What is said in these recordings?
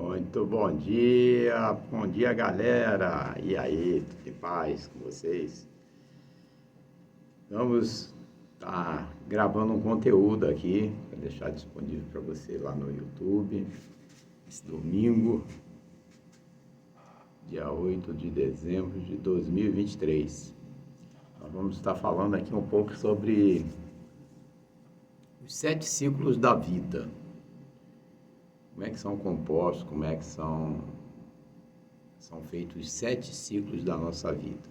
Muito bom dia galera, e aí, tudo em paz com vocês? Vamos estar gravando um conteúdo aqui, para deixar disponível para você lá no YouTube, esse domingo, dia 8 de dezembro de 2023. Nós vamos estar falando aqui um pouco sobre os 7 ciclos da vida. Como é que são compostos, como é que são feitos os 7 ciclos da nossa vida.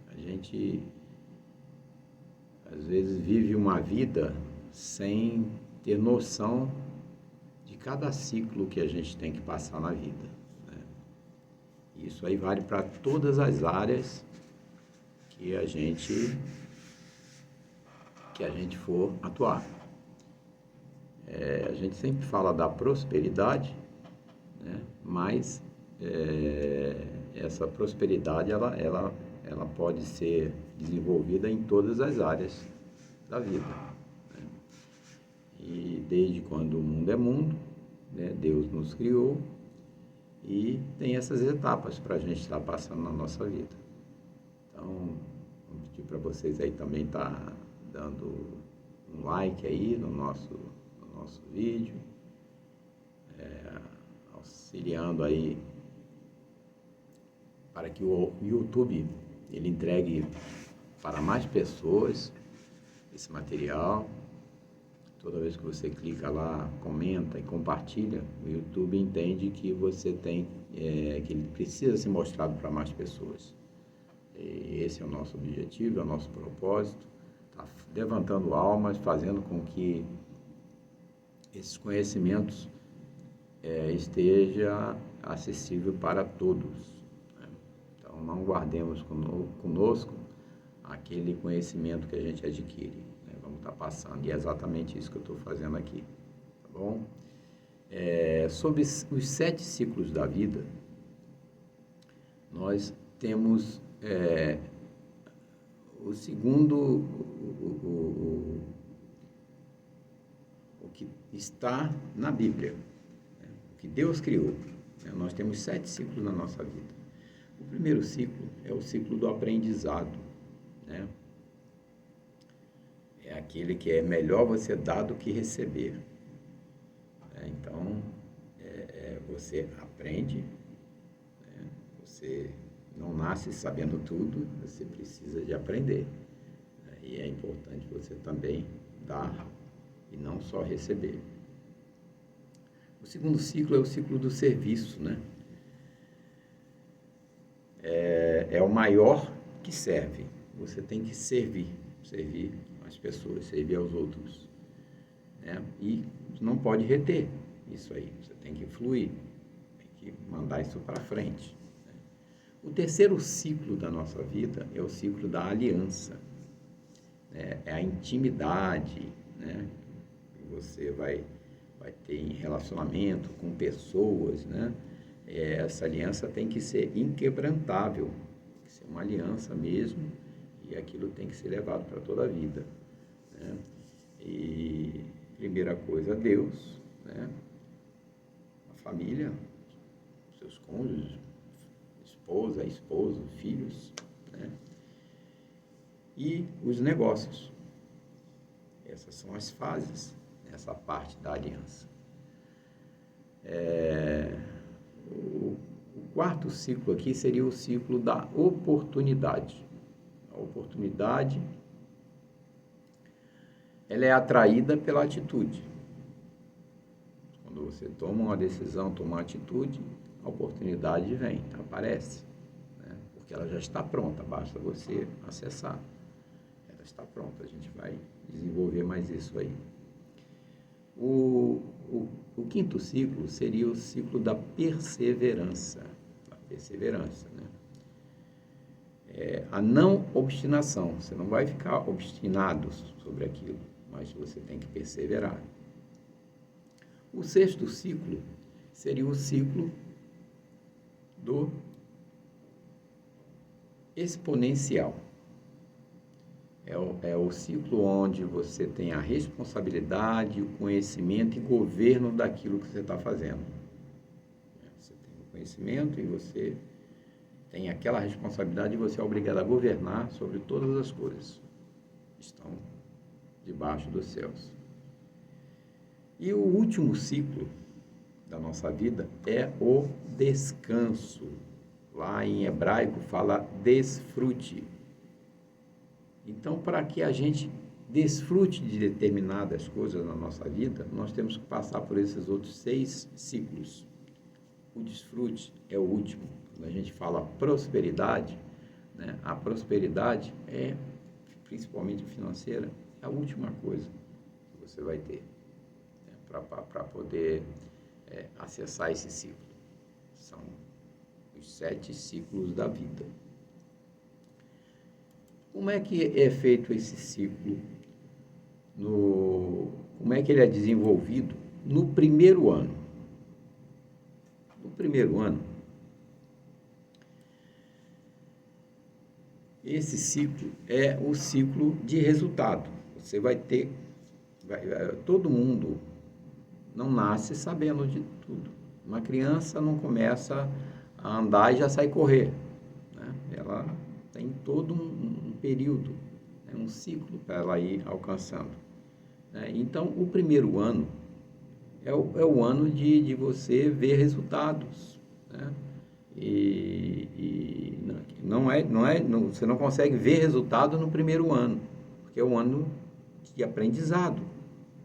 A gente, às vezes, vive uma vida sem ter noção de cada ciclo que a gente tem que passar na vida. Isso aí vale para todas as áreas que a gente for atuar. A gente sempre fala da prosperidade, né? Mas essa prosperidade ela pode ser desenvolvida em todas as áreas da vida, né? E desde quando o mundo é mundo, né, Deus nos criou e tem essas etapas para a gente estar passando na nossa vida. Então, vou pedir para vocês aí também estar dando um like aí no nosso vídeo, auxiliando aí para que o YouTube ele entregue para mais pessoas esse material. Toda vez que você clica lá, comenta e compartilha, o YouTube entende que você tem, que ele precisa ser mostrado para mais pessoas. E esse é o nosso objetivo, é o nosso propósito, tá levantando almas, fazendo com que esses conhecimentos esteja acessível para todos, né? Então, não guardemos conosco aquele conhecimento que a gente adquire, né? Vamos estar passando, e é exatamente isso que eu estou fazendo aqui, tá bom? Sobre os 7 ciclos da vida, nós temos o segundo, o que está na Bíblia, né? O que Deus criou, né? Nós temos 7 ciclos na nossa vida. O primeiro ciclo é o ciclo do aprendizado, né? É aquele que é melhor você dar do que receber, né? Então, você aprende, né? Você não nasce sabendo tudo, você precisa de aprender, né? E é importante você também dar e não só receber. O segundo ciclo é o ciclo do serviço, né? É o maior que serve. Você tem que servir as pessoas, servir aos outros, né? E não pode reter isso aí, você tem que fluir, tem que mandar isso para frente, né? O terceiro ciclo da nossa vida é o ciclo da aliança, né? É a intimidade, né? Você vai ter em relacionamento com pessoas, né? Essa aliança tem que ser inquebrantável, tem que ser uma aliança mesmo, e aquilo tem que ser levado para toda a vida, né? E primeira coisa, Deus, né? A família, seus cônjuges, esposa, esposo, filhos, né? E os negócios. Essas são as fases, essa parte da aliança. O quarto ciclo aqui seria o ciclo da oportunidade. A oportunidade, ela é atraída pela atitude. Quando você toma uma decisão, toma uma atitude, a oportunidade vem, aparece, né? Porque ela já está pronta, basta você acessar. Ela está pronta, a gente vai desenvolver mais isso aí. O quinto ciclo seria o ciclo da perseverança. Né? A não obstinação. Você não vai ficar obstinado sobre aquilo, mas você tem que perseverar. O sexto ciclo seria o ciclo do exponencial. É o ciclo onde você tem a responsabilidade, o conhecimento e governo daquilo que você está fazendo. conhecimento e você tem aquela responsabilidade e você é obrigado a governar sobre todas as coisas que estão debaixo dos céus. E o último ciclo da nossa vida é o descanso. Lá em hebraico fala desfrute. Então, para que a gente desfrute de determinadas coisas na nossa vida, nós temos que passar por esses outros 6 ciclos. O desfrute é o último. Quando a gente fala prosperidade, né, a prosperidade é, principalmente financeira, é a última coisa que você vai ter, né, para poder acessar esse ciclo. São os 7 ciclos da vida. Como é que é feito esse ciclo? Como é que ele é desenvolvido no primeiro ano? No primeiro ano, esse ciclo é o ciclo de resultado. Você vai ter... todo mundo não nasce sabendo de tudo. Uma criança não começa a andar e já sai correr, né? Ela tem todo um período, né? Um ciclo para ela ir alcançando, né? Então, o primeiro ano é o ano de você ver resultados, né? E você não consegue ver resultado no primeiro ano, porque é um ano de aprendizado.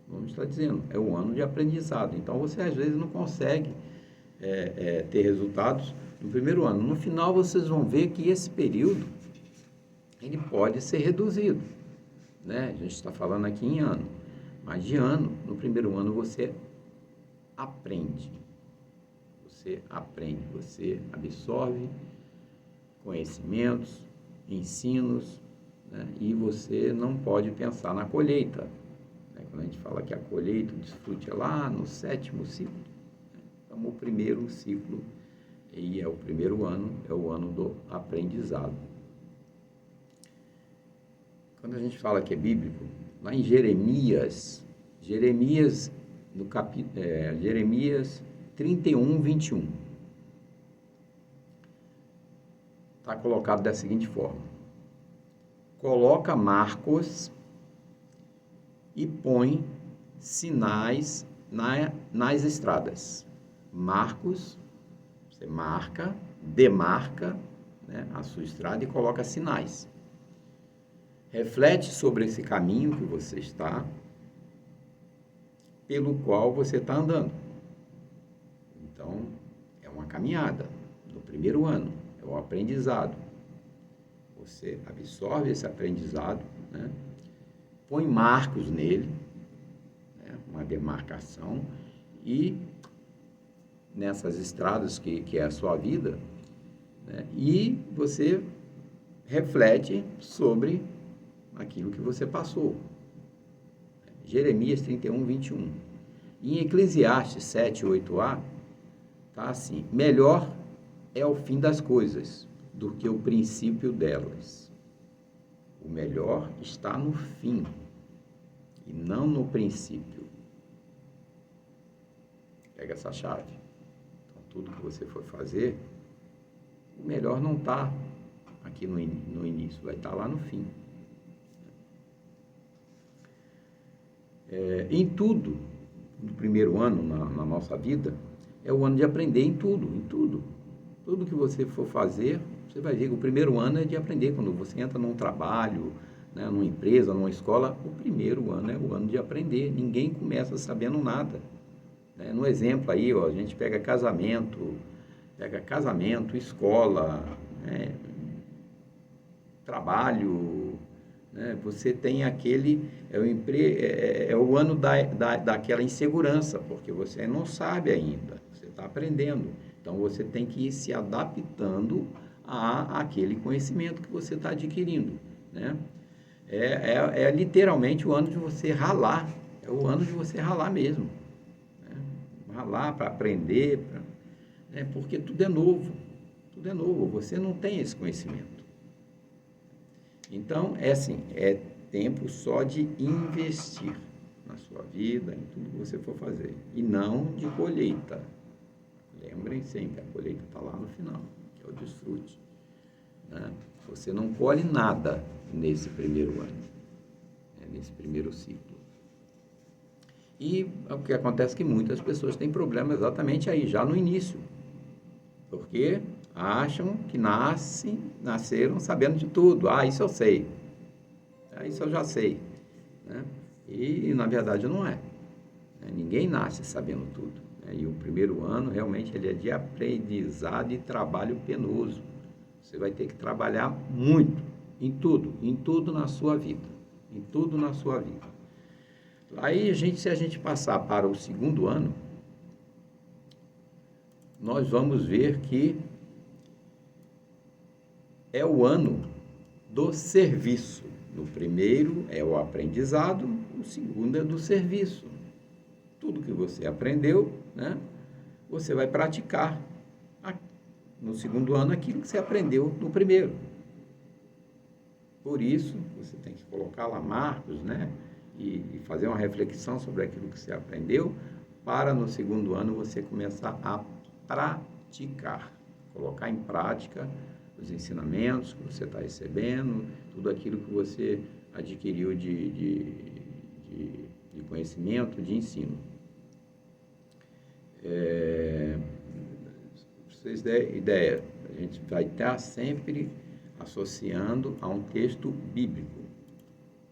Vamos estar dizendo, é um ano de aprendizado. Então, você às vezes não consegue ter resultados no primeiro ano. No final, vocês vão ver que esse período, ele pode ser reduzido, né? A gente está falando aqui em ano, mas de ano, no primeiro ano, você aprende. Você aprende, você absorve conhecimentos, ensinos, né? E você não pode pensar na colheita. Quando a gente fala que a colheita, o desfrute é lá no 7º ciclo, né? Então, o primeiro ciclo, e é o primeiro ano, é o ano do aprendizado. Quando a gente fala que é bíblico, lá em Jeremias, no Jeremias 31, 21, está colocado da seguinte forma: coloca marcos e põe sinais nas estradas. Marcos, você marca, demarca, né, a sua estrada e coloca sinais. Reflete sobre esse caminho que você está, pelo qual você está andando. Então, é uma caminhada no primeiro ano, é o aprendizado. Você absorve esse aprendizado, né? Põe marcos nele, né? Uma demarcação, e nessas estradas que é a sua vida, né? E você reflete sobre aquilo que você passou. Jeremias 31, 21. Em Eclesiastes 7, 8a, está assim: melhor é o fim das coisas do que o princípio delas. O melhor está no fim e não no princípio. Pega essa chave. Então, tudo que você for fazer, o melhor não está aqui no início, vai estar lá no fim. Em tudo, no primeiro ano na nossa vida, é o ano de aprender em tudo, em tudo. Tudo que você for fazer, você vai ver que o primeiro ano é de aprender. Quando você entra num trabalho, né, numa empresa, numa escola, o primeiro ano é o ano de aprender. Ninguém começa sabendo nada. Né? No exemplo aí, ó, a gente pega casamento, escola, né, trabalho, né? Você tem aquele, é o ano daquela insegurança, porque você não sabe ainda, você está aprendendo. Então, você tem que ir se adaptando àquele conhecimento que você está adquirindo, né? É literalmente o ano de você ralar, é o ano de você ralar mesmo, né? Ralar para aprender, né? Porque tudo é novo, você não tem esse conhecimento. Então, é tempo só de investir na sua vida, em tudo que você for fazer, e não de colheita. A Lembrem sempre, a colheita está lá no final, que é o desfrute, né? Você não colhe nada nesse primeiro ano, nesse primeiro ciclo. E o que acontece é que muitas pessoas têm problema exatamente aí, já no início, porque acham que nasceram sabendo de tudo. Ah, isso eu sei. Ah, isso eu já sei, né? E na verdade não é. Ninguém nasce sabendo tudo, né? E o primeiro ano realmente ele é de aprendizado e trabalho penoso. Você vai ter que trabalhar muito em tudo na sua vida, em tudo na sua vida. Aí se a gente passar para o segundo ano, nós vamos ver que é o ano do serviço. No primeiro é o aprendizado, o segundo é do serviço. Tudo que você aprendeu, né, você vai praticar no segundo ano aquilo que você aprendeu no primeiro. Por isso, você tem que colocar lá marcos, né, e fazer uma reflexão sobre aquilo que você aprendeu, para no segundo ano você começar a praticar, colocar em prática os ensinamentos que você está recebendo, tudo aquilo que você adquiriu de conhecimento, de ensino. Para vocês terem ideia, a gente vai estar sempre associando a um texto bíblico,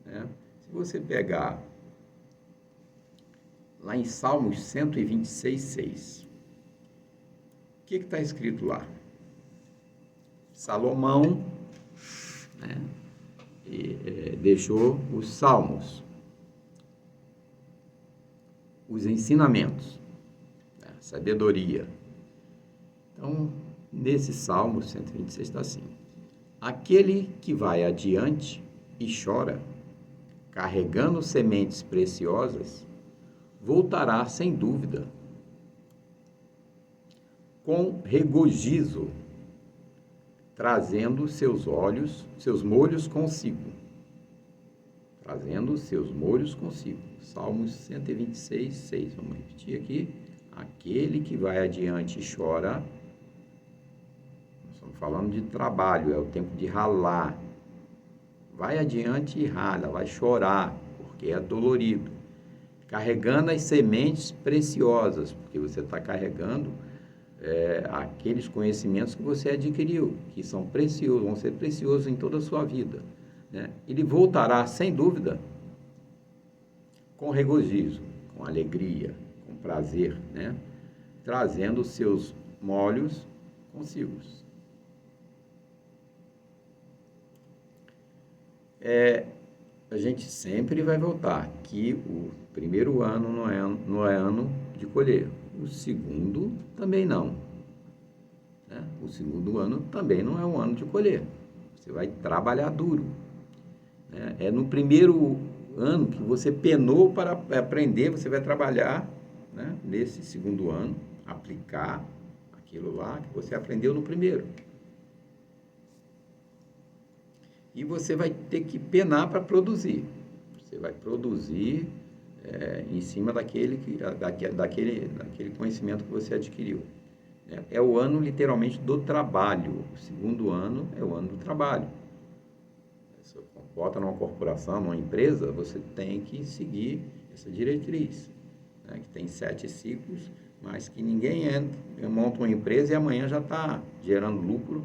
né? Se você pegar lá em Salmos 126, 6, o que está escrito lá? Salomão, né, deixou os salmos, os ensinamentos, né, sabedoria. Então, nesse Salmo 126 está assim: aquele que vai adiante e chora, carregando sementes preciosas, voltará sem dúvida, com regozijo, trazendo seus molhos consigo. Trazendo seus molhos consigo. Salmos 126, 6. Vamos repetir aqui. Aquele que vai adiante e chora. Nós estamos falando de trabalho, é o tempo de ralar. Vai adiante e rala, vai chorar, porque é dolorido. Carregando as sementes preciosas, porque você está carregando aqueles conhecimentos que você adquiriu, que são preciosos, vão ser preciosos em toda a sua vida, né? Ele voltará, sem dúvida, com regozijo, com alegria, com prazer, né? Trazendo os seus molhos consigo. A gente sempre vai voltar que o primeiro ano não é ano de colher, o segundo também não, né? O segundo ano também não é um ano de colher, você vai trabalhar duro, né? É no primeiro ano que você penou para aprender, você vai trabalhar, né, nesse segundo ano, aplicar aquilo lá que você aprendeu no primeiro. E você vai ter que penar para produzir. Você vai produzir em cima daquele conhecimento que você adquiriu. É o ano, literalmente, do trabalho. O segundo ano é o ano do trabalho. Se você bota numa corporação, numa empresa, você tem que seguir essa diretriz, né, que tem 7 ciclos, mas que ninguém monta uma empresa e amanhã já está gerando lucro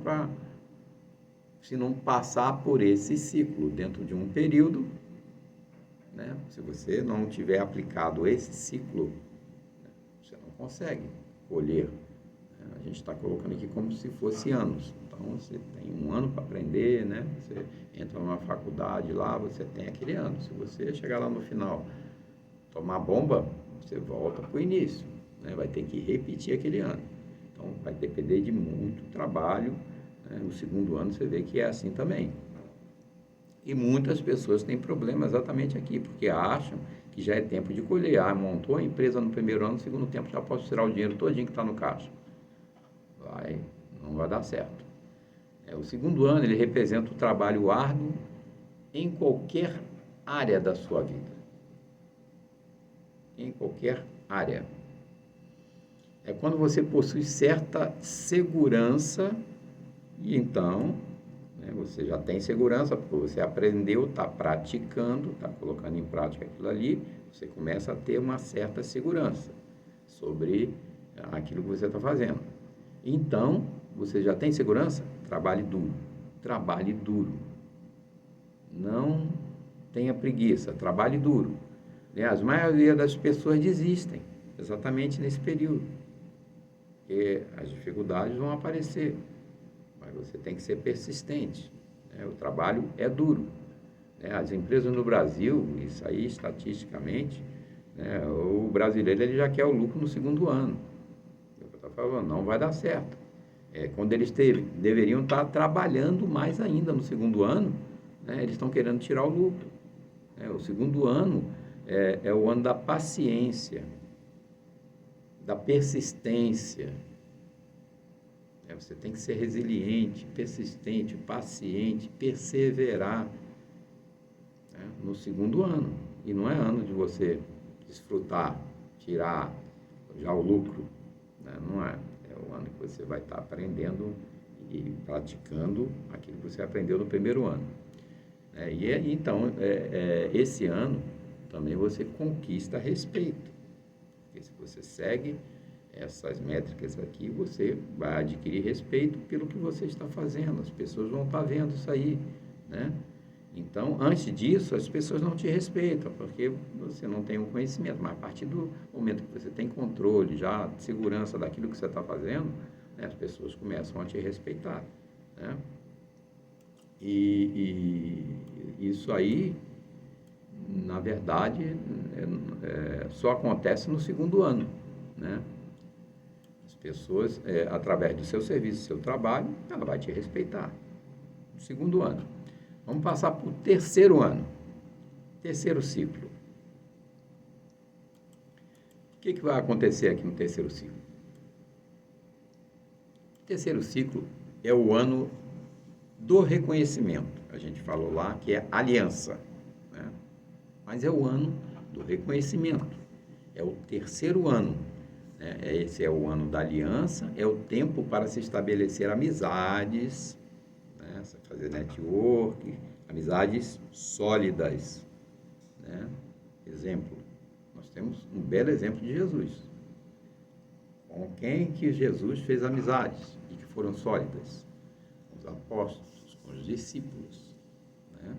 se não passar por esse ciclo dentro de um período, né? Se você não tiver aplicado esse ciclo, né, você não consegue colher. A gente está colocando aqui como se fosse anos. Então, você tem um ano para aprender, né? Você entra numa faculdade lá, você tem aquele ano. Se você chegar lá no final, tomar bomba, você volta para o início, né? Vai ter que repetir aquele ano. Então, vai depender de muito trabalho. No segundo ano você vê que é assim também. E muitas pessoas têm problema exatamente aqui, porque acham que já é tempo de colher. Montou a empresa no primeiro ano, no segundo tempo já posso tirar o dinheiro todinho que está no caixa. Não vai dar certo. O segundo ano ele representa o trabalho árduo em qualquer área da sua vida. Em qualquer área. É quando você possui certa segurança e então, né, você já tem segurança, porque você aprendeu, está praticando, está colocando em prática aquilo ali, você começa a ter uma certa segurança sobre aquilo que você está fazendo. Então, você já tem segurança? Trabalhe duro. Trabalhe duro. Não tenha preguiça, trabalhe duro. Aliás, a maioria das pessoas desistem exatamente nesse período, porque as dificuldades vão aparecer, mas você tem que ser persistente, né? O trabalho é duro, né? As empresas no Brasil, isso aí estatisticamente, né, o brasileiro ele já quer o lucro no segundo ano. Eu estou falando, não vai dar certo. Quando eles deveriam estar trabalhando mais ainda no segundo ano, né, eles estão querendo tirar o lucro. O segundo ano é o ano da paciência, da persistência. Você tem que ser resiliente, persistente, paciente, perseverar, né, no segundo ano. E não é ano de você desfrutar, tirar já o lucro, né? Não é. É o ano que você vai estar aprendendo e praticando aquilo que você aprendeu no primeiro ano. Então, esse ano também você conquista respeito. Porque se você segue essas métricas aqui, você vai adquirir respeito pelo que você está fazendo. As pessoas vão estar vendo isso aí, né? Então, antes disso, as pessoas não te respeitam, porque você não tem o conhecimento. Mas a partir do momento que você tem controle, já segurança daquilo que você está fazendo, né, as pessoas começam a te respeitar, né? E isso aí, na verdade, só acontece no segundo ano, né? As pessoas, através do seu serviço, do seu trabalho, ela vai te respeitar. No segundo ano. Vamos passar para o terceiro ano. Terceiro ciclo. O que vai acontecer aqui no terceiro ciclo? O terceiro ciclo é o ano do reconhecimento. A gente falou lá que é aliança, né? Mas é o ano do reconhecimento. É o terceiro ano, né? Esse é o ano da aliança, é o tempo para se estabelecer amizades, né? Fazer network, amizades sólidas, né? Exemplo, nós temos um belo exemplo de Jesus. Com quem que Jesus fez amizades e que foram sólidas? Com os apóstolos, com os discípulos, né?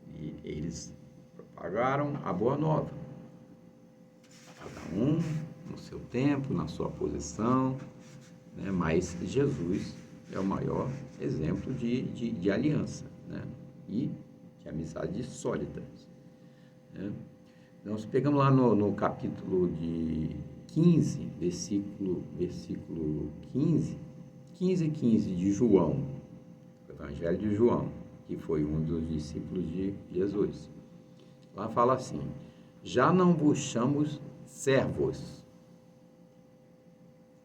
E eles propagaram a boa nova. Cada um no seu tempo, na sua posição, né? Mas Jesus é o maior exemplo de aliança, né? E de amizades sólidas, né? Nós pegamos lá no capítulo de 15, versículo 15 e 15 de João, o Evangelho de João, que foi um dos discípulos de Jesus. Lá fala assim: já não vos chamo servos.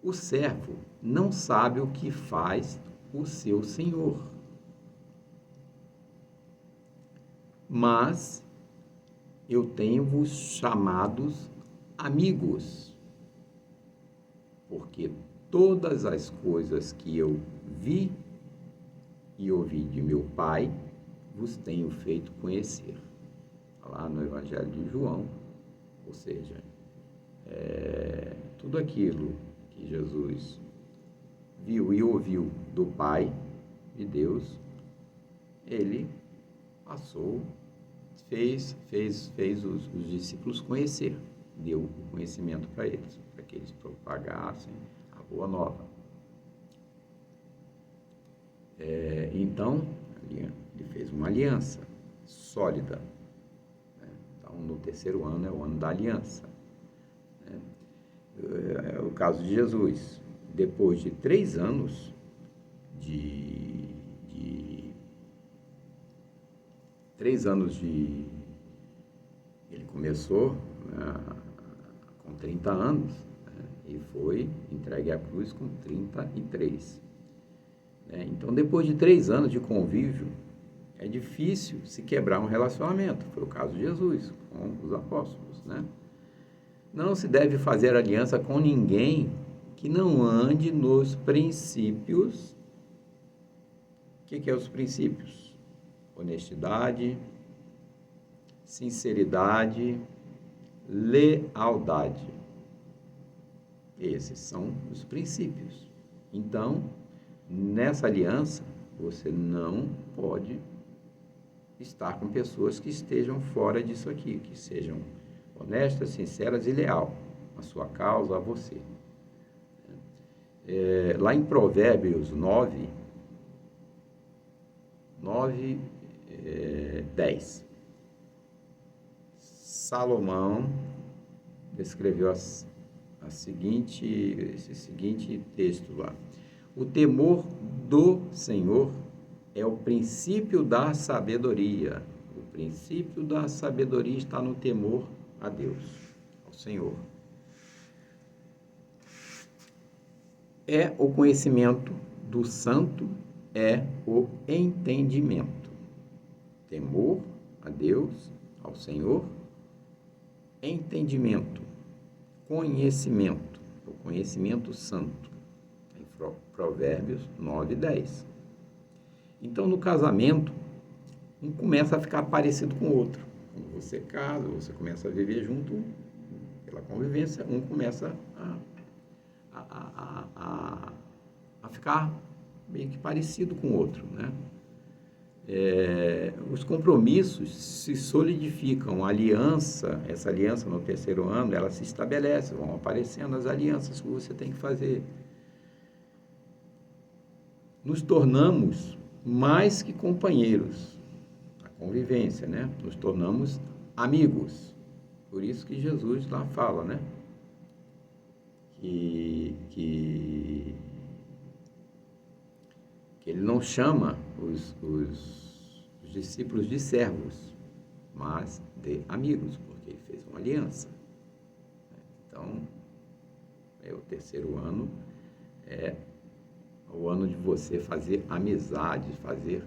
O servo não sabe o que faz o seu senhor, mas eu tenho-vos chamados amigos, porque todas as coisas que eu vi e ouvi de meu Pai vos tenho feito conhecer. Lá no Evangelho de João, ou seja, tudo aquilo que Jesus viu e ouviu do Pai, de Deus, ele passou, fez os discípulos conhecer, deu o conhecimento para eles, para que eles propagassem a boa nova. Então, ele fez uma aliança sólida, né? Então, no terceiro ano é o ano da aliança, né? É o caso de Jesus. Depois de 3 anos ele começou, né, com 30 anos, né, e foi entregue à cruz com 33. Então, depois de 3 anos de convívio, é difícil se quebrar um relacionamento. Foi o caso de Jesus com os apóstolos, né? Não se deve fazer aliança com ninguém que não ande nos princípios. O que é os princípios? Honestidade, sinceridade, lealdade. Esses são os princípios. Então, nessa aliança, você não pode estar com pessoas que estejam fora disso aqui, que sejam honestas, sinceras e leal à sua causa, a você. Lá em Provérbios 9, 10, Salomão escreveu esse seguinte texto lá. O temor do Senhor é o princípio da sabedoria. O princípio da sabedoria está no temor a Deus, ao Senhor. É o conhecimento do santo, é o entendimento. Temor a Deus, ao Senhor, entendimento, conhecimento, o conhecimento santo. Em Provérbios 9, 10. Então, no casamento, um começa a ficar parecido com o outro. Quando você casa, você começa a viver junto, pela convivência, um começa a ficar meio que parecido com o outro, né? Os compromissos se solidificam, essa aliança no terceiro ano, ela se estabelece, vão aparecendo as alianças que você tem que fazer. Nos tornamos mais que companheiros, a convivência, né? Nos tornamos amigos. Por isso que Jesus lá fala, né? Que ele não chama os discípulos de servos, mas de amigos, porque ele fez uma aliança. Então, o terceiro ano é o ano de você fazer amizade, fazer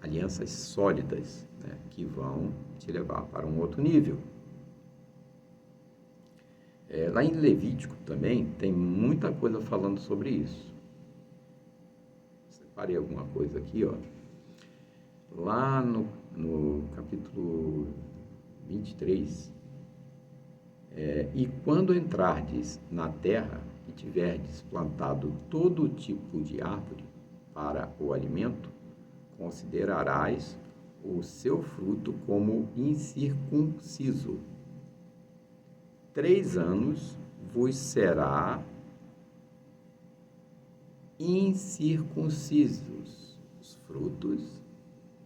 alianças sólidas, né, que vão te levar para um outro nível. Lá em Levítico também tem muita coisa falando sobre isso. Separei alguma coisa aqui, ó. Lá no capítulo 23, e quando entrardes na terra e tiverdes plantado todo tipo de árvore para o alimento, considerarás o seu fruto como incircunciso. 3 anos vos será incircuncisos os frutos,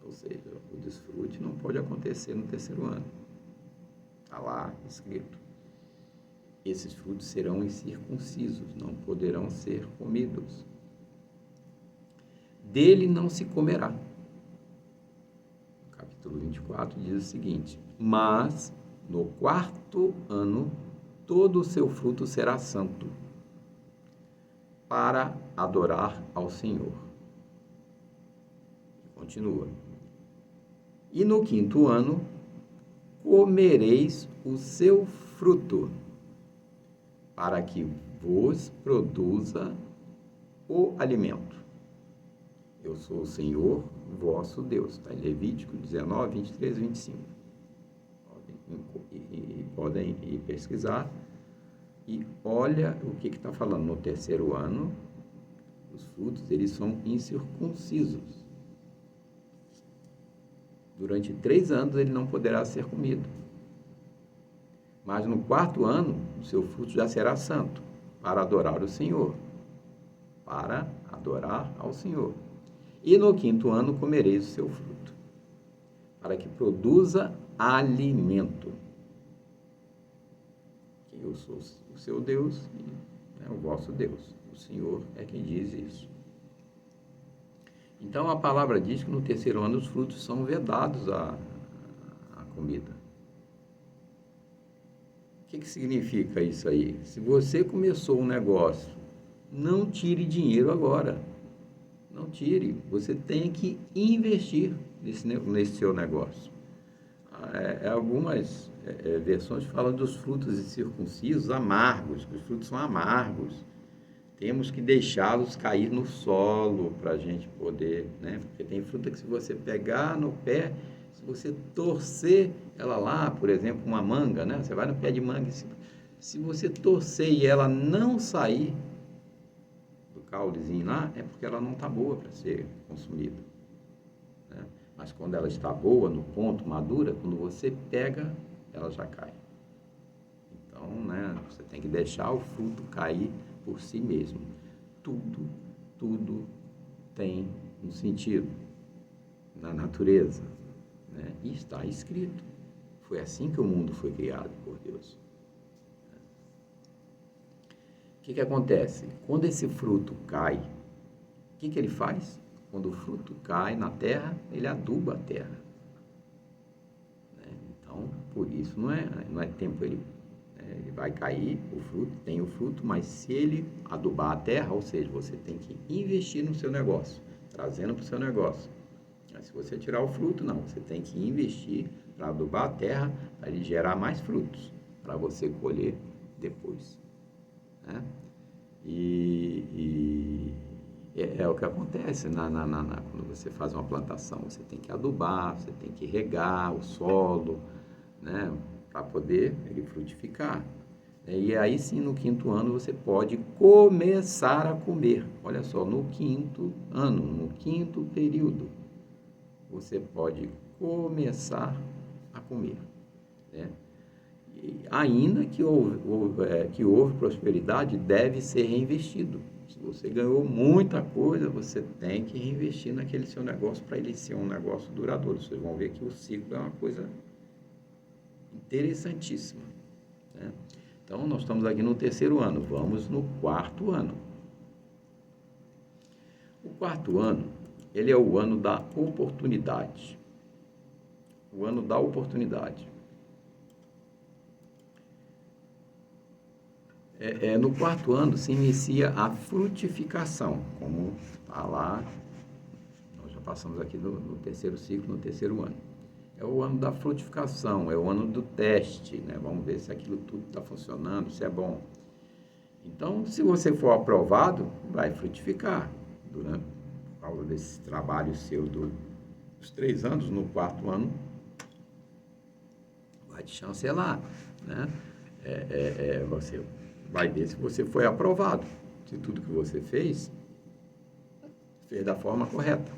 ou seja, o desfrute não pode acontecer no terceiro ano. Está lá escrito. Esses frutos serão incircuncisos, não poderão ser comidos. Dele não se comerá. O capítulo 24 diz o seguinte: mas no 4º ano todo o seu fruto será santo, para adorar ao Senhor. Continua. E no 5º ano comereis o seu fruto, para que vos produza o alimento. Eu sou o Senhor, vosso Deus. Está em Levítico 19, 23 e 25. Podem ir pesquisar. E olha o que está falando. No terceiro ano, os frutos, eles são incircuncisos. Durante 3 anos, ele não poderá ser comido. Mas no 4º ano, o seu fruto já será santo, para adorar o Senhor. Para adorar ao Senhor. E no 5º ano comereis o seu fruto, para que produza alimento. Que eu sou o seu Deus e o vosso Deus. O Senhor é quem diz isso. Então a palavra diz que no terceiro ano os frutos são vedados à comida. O que significa isso aí? Se você começou um negócio, não tire dinheiro agora. Não tire. Você tem que investir nesse seu negócio. Algumas versões falam dos frutos incircuncisos amargos, que os frutos são amargos. Temos que deixá-los cair no solo para a gente poder, né? Porque tem fruta que se você pegar no pé, se você torcer ela lá, por exemplo, uma manga, né? Você vai no pé de manga, se você torcer e ela não sair do caulezinho lá, é porque ela não está boa para ser consumida, né? Mas quando ela está boa, no ponto, madura, quando você pega, ela já cai. Então, né, você tem que deixar o fruto cair por si mesmo. Tudo tem um sentido na natureza, né? E está escrito. Foi assim que o mundo foi criado por Deus. O que acontece? Quando esse fruto cai, o que ele faz? Quando o fruto cai na terra, ele aduba a terra, né? Então, por isso não é tempo ele vai cair o fruto, tem o fruto, mas se ele adubar a terra, ou seja, você tem que investir no seu negócio, trazendo para o seu negócio. Mas se você tirar o fruto, não, você tem que investir para adubar a terra, para ele gerar mais frutos, para você colher depois, né? E é o que acontece quando você faz uma plantação. Você tem que adubar, você tem que regar o solo, né, para poder ele frutificar. E aí sim, no 5º ano, você pode começar a comer. Olha só, no 5º ano, no 5º período, você pode começar a comer, né? E ainda que houve prosperidade, deve ser reinvestido. Se você ganhou muita coisa, você tem que reinvestir naquele seu negócio para ele ser um negócio duradouro. Vocês vão ver que o ciclo é uma coisa interessantíssima, né? Então, nós estamos aqui no 3º ano, vamos no 4º ano. O 4º ano, ele é o ano da oportunidade. O ano da oportunidade. No 4º ano se inicia a frutificação, como está lá, nós já passamos aqui no 3º ciclo, no 3º ano. É o ano da frutificação, é o ano do teste, né? Vamos ver se aquilo tudo está funcionando, se é bom. Então, se você for aprovado, vai frutificar, por causa desse trabalho seu dos 3 anos, no 4º ano, vai te chancelar, né? Você vai ver se você foi aprovado, se tudo que você fez da forma correta.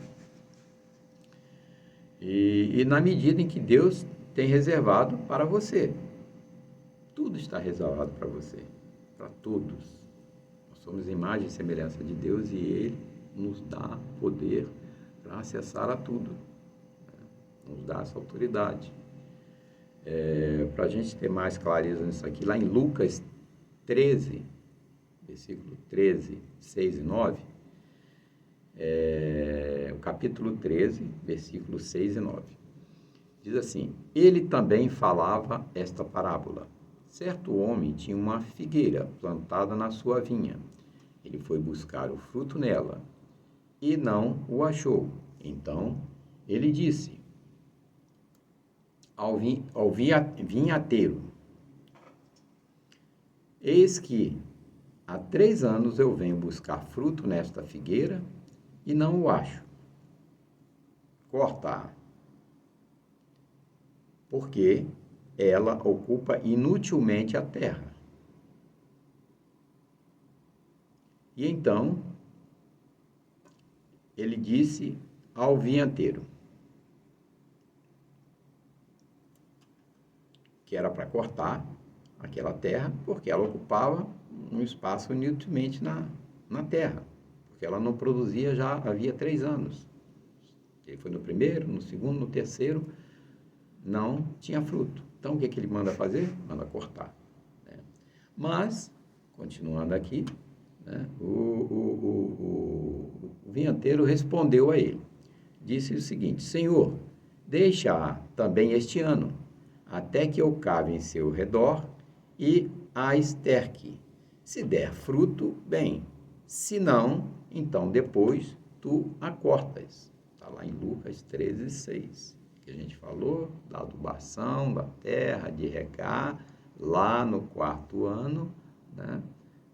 E na medida em que Deus tem reservado para você. Tudo está reservado para você, para todos. Nós somos imagem e semelhança de Deus e Ele nos dá poder para acessar a tudo, né? Nos dá essa autoridade. Para a gente ter mais clareza nisso aqui, lá em Lucas 13, versículo 13, 6 e 9, o capítulo 13, versículos 6 e 9, diz assim: ele também falava esta parábola. Certo homem tinha uma figueira plantada na sua vinha. Ele foi buscar o fruto nela e não o achou. Então ele disse ao vinhateiro: eis que há 3 anos eu venho buscar fruto nesta figueira e não o acho. Corta-a, porque ela ocupa inutilmente a terra. E então ele disse ao vinhateiro que era para cortar aquela terra, porque ela ocupava um espaço inutilmente na terra, porque ela não produzia já havia 3 anos. Ele foi no 1º, no 2º, no 3º, não tinha fruto. Então, o que ele manda fazer? Manda cortar, né? Mas, continuando aqui, né, o vinhateiro respondeu a ele. Disse o seguinte: Senhor, deixa também este ano, até que eu cave em seu redor e a esterque. Se der fruto, bem. Se não, então depois tu a cortas. Está lá em Lucas 13, 6. que a gente falou, da adubação da terra, de regar, lá no 4º ano, né?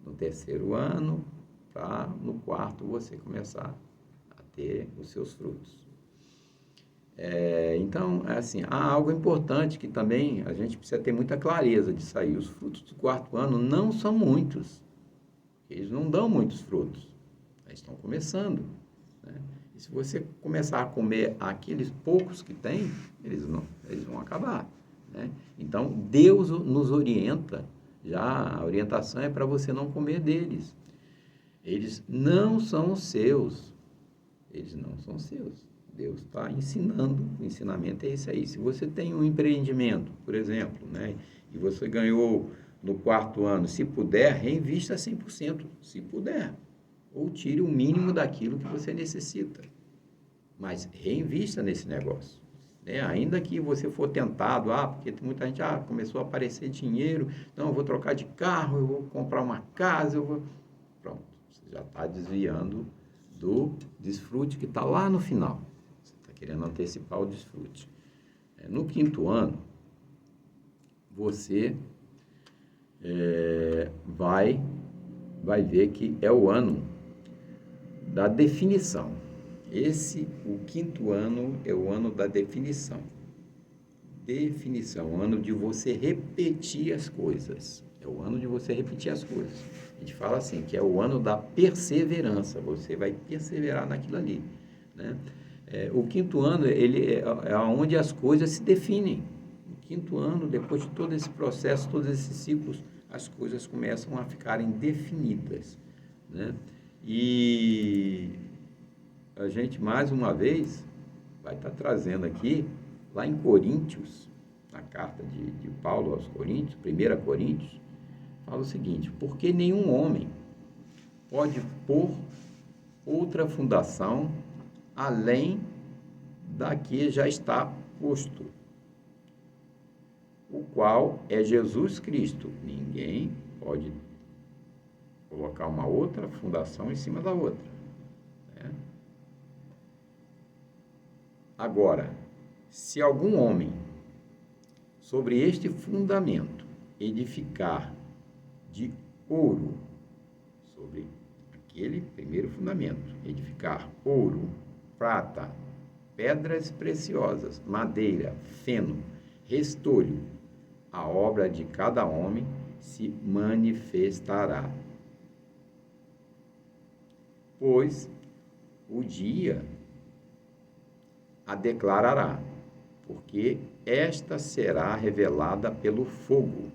No 3º ano, para no 4º você começar a ter os seus frutos. Então, assim, há algo importante que também a gente precisa ter muita clareza disso aí. Os frutos do 4º ano não são muitos. Eles não dão muitos frutos. Eles estão começando, né? E se você começar a comer aqueles poucos que tem, eles vão acabar, né? Então, Deus nos orienta, já a orientação é para você não comer deles. Eles não são seus. Eles não são seus. Deus está ensinando, o ensinamento é esse aí. Se você tem um empreendimento, por exemplo, né, e você ganhou no 4º ano, se puder, reinvista 100%, se puder. Ou tire o mínimo daquilo que você necessita. Mas reinvista nesse negócio, né? Ainda que você for tentado, porque muita gente, começou a aparecer dinheiro, então eu vou trocar de carro, eu vou comprar uma casa, Pronto, você já está desviando do desfrute que está lá no final. Você está querendo antecipar o desfrute. No 5º ano, você vai ver que é o ano da definição. O 5º ano é o ano da definição. Definição, o ano de você repetir as coisas. É o ano de você repetir as coisas. A gente fala assim, que é o ano da perseverança. Você vai perseverar naquilo ali, né? O 5º ano, ele é onde as coisas se definem. No 5º ano, depois de todo esse processo, todos esses ciclos, as coisas começam a ficarem definidas, né? E a gente, mais uma vez, vai estar trazendo aqui, lá em Coríntios, na carta de Paulo aos Coríntios, 1 Coríntios, fala o seguinte: porque nenhum homem pode pôr outra fundação além da que já está posto, o qual é Jesus Cristo. Ninguém pode colocar uma outra fundação em cima da outra, né? Agora, se algum homem sobre este fundamento edificar de ouro, sobre aquele primeiro fundamento, edificar ouro, prata, pedras preciosas, madeira, feno, restolho, a obra de cada homem se manifestará. Pois o dia a declarará, porque esta será revelada pelo fogo.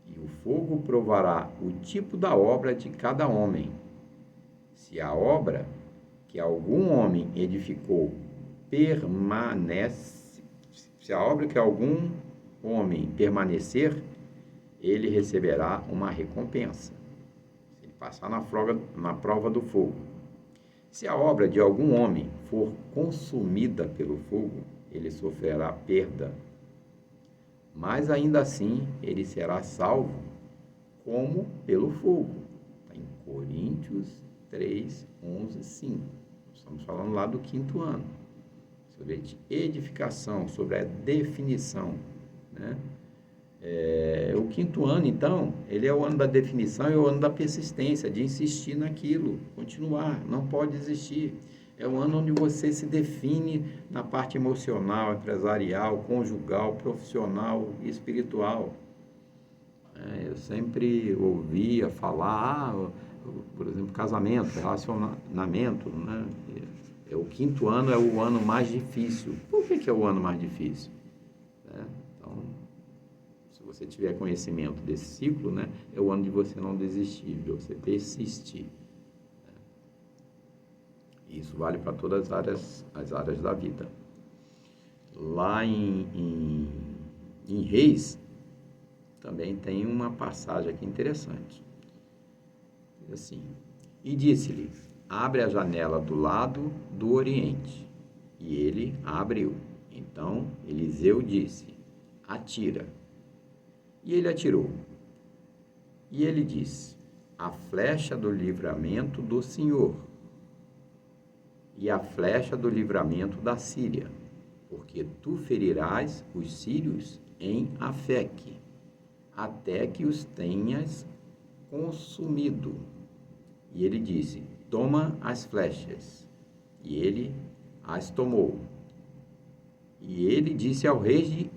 E o fogo provará o tipo da obra de cada homem. Se a obra que algum homem edificou permanece, se a obra que algum homem permanecer, ele receberá uma recompensa, se ele passar na prova do fogo. Se a obra de algum homem for consumida pelo fogo, ele sofrerá perda, mas ainda assim ele será salvo, como pelo fogo. Está em Coríntios 3, 11, 5. Estamos falando lá do 5º ano, sobre a edificação, sobre a definição, né? O 5º ano, então, ele é o ano da definição e o ano da persistência, de insistir naquilo, continuar, não pode desistir. É o ano onde você se define na parte emocional, empresarial, conjugal, profissional e espiritual. Eu sempre ouvia falar, por exemplo, casamento, relacionamento, né? O 5º ano é o ano mais difícil. Por que é o ano mais difícil? Então, se você tiver conhecimento desse ciclo, né, é o ano de você não desistir, de você persistir. Isso vale para todas as áreas da vida. Lá em Reis, também tem uma passagem aqui interessante. Diz assim: e disse-lhe, abre a janela do lado do oriente. E ele a abriu. Então Eliseu disse, atira. E ele atirou. E ele disse, a flecha do livramento do Senhor e a flecha do livramento da Síria. porque tu ferirás os sírios em Afeque, até que os tenhas consumido. E ele disse: toma as flechas. E ele as tomou. E ele disse ao rei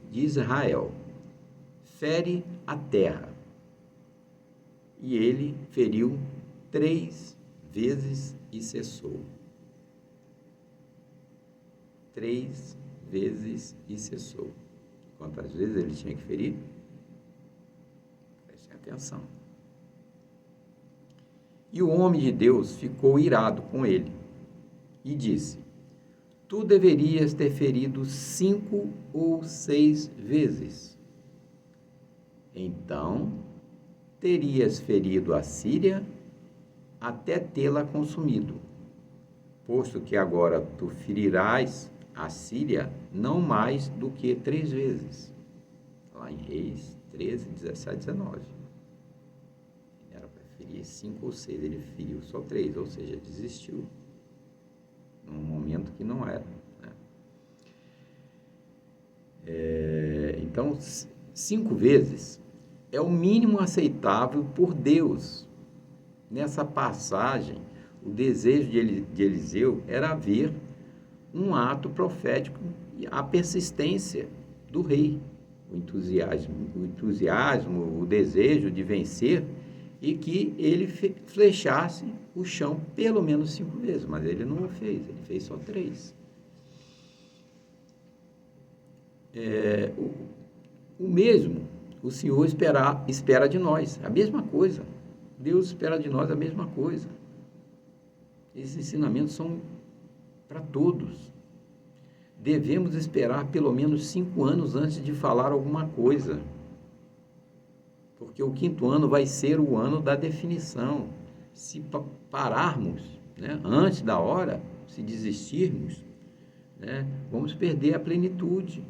de Israel: fere a terra. E ele feriu 3 vezes e cessou. 3 vezes e cessou. Quantas vezes ele tinha que ferir? Prestem atenção. E o homem de Deus ficou irado com ele e disse: tu deverias ter ferido 5 ou 6 vezes. Então, terias ferido a Síria até tê-la consumido, posto que agora tu ferirás a Síria não mais do que 3 vezes. Lá em Reis 13, 17, 19. Era para ferir 5 ou 6, ele feriu só 3, ou seja, desistiu. Num momento que não era. Né? Então, 5 vezes é o mínimo aceitável por Deus. Nessa passagem, o desejo de Eliseu era ver um ato profético e a persistência do rei, o entusiasmo, o desejo de vencer, e que ele flechasse o chão pelo menos 5 vezes, mas ele não o fez, ele fez só 3. O mesmo o Senhor espera de nós, a mesma coisa. Deus espera de nós a mesma coisa. Esses ensinamentos são para todos. Devemos esperar pelo menos 5 anos antes de falar alguma coisa, porque o 5º ano vai ser o ano da definição. Se pararmos, né, antes da hora, se desistirmos, né, vamos perder a plenitude.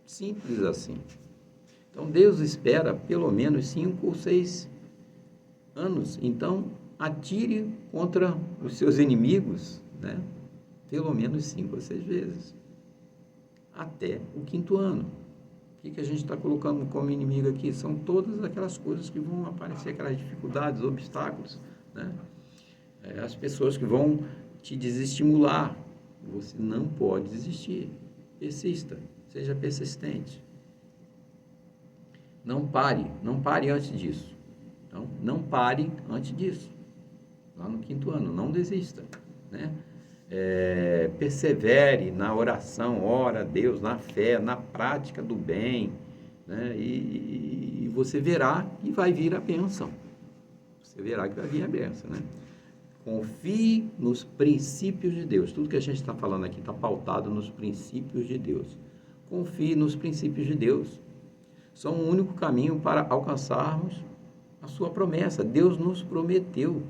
Simples assim. Então, Deus espera pelo menos 5 ou 6 anos. Então, atire contra os seus inimigos, né, pelo menos 5 ou 6 vezes, até o 5º ano. O que a gente está colocando como inimigo aqui? São todas aquelas coisas que vão aparecer, aquelas dificuldades, obstáculos, né? As pessoas que vão te desestimular. Você não pode desistir. Persista, seja persistente. Não pare antes disso. Então, não pare antes disso. Lá no 5º ano, não desista, né? Persevere na oração, ora a Deus, na fé, na prática do bem, né? E você verá que vai vir a bênção. Você verá que vai vir a bênção, né? Confie nos princípios de Deus. Tudo que a gente está falando aqui está pautado nos princípios de Deus. Confie nos princípios de Deus. São o único caminho para alcançarmos a sua promessa. Deus nos prometeu.